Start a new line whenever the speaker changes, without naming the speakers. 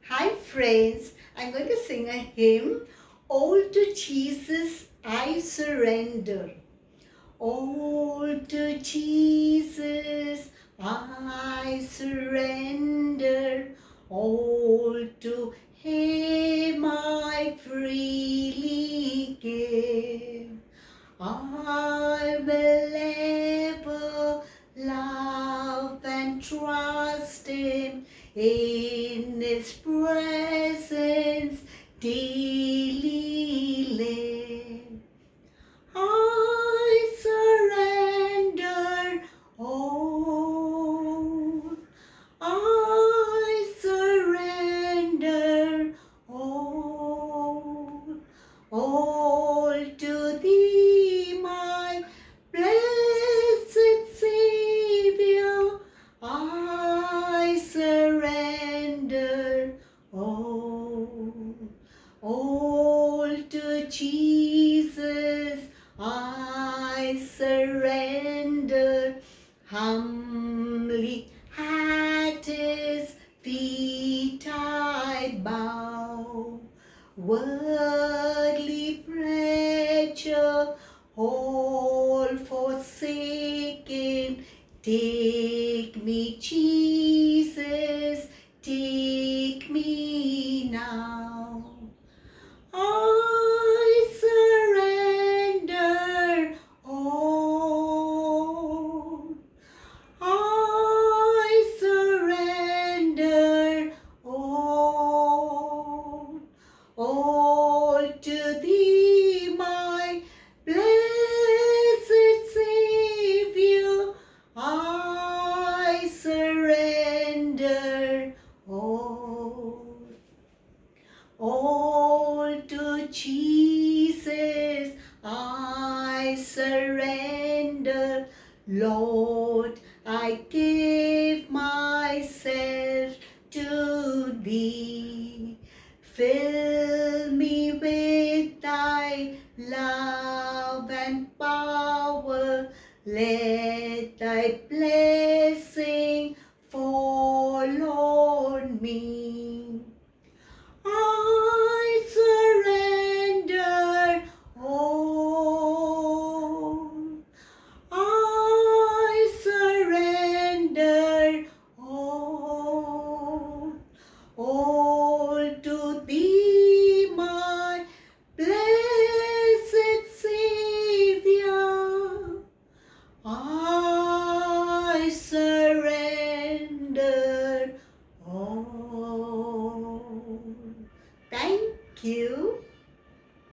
Hi friends, I'm going to sing a hymn. All to Jesus I surrender. All to Jesus I surrender. All to Him I freely give. I will ever love and trust Him, in His presence daily live. I surrender all. I surrender all. All to Thee, my blessed Savior. I surrender all. All to Jesus I surrender. Humbly at His feet I bow. Worldly pleasure all forsaken. Take me, Jesus, take me now. I surrender all. I surrender all. All to Thee, my blessed Savior. I surrender all. All to Jesus I surrender. Lord, I give myself to Thee. Fill me with Thy love and power. Let Thy blessing fall on me. I surrender all. I surrender all. All to Thee, my blessed Savior. I surrender all. Thank you.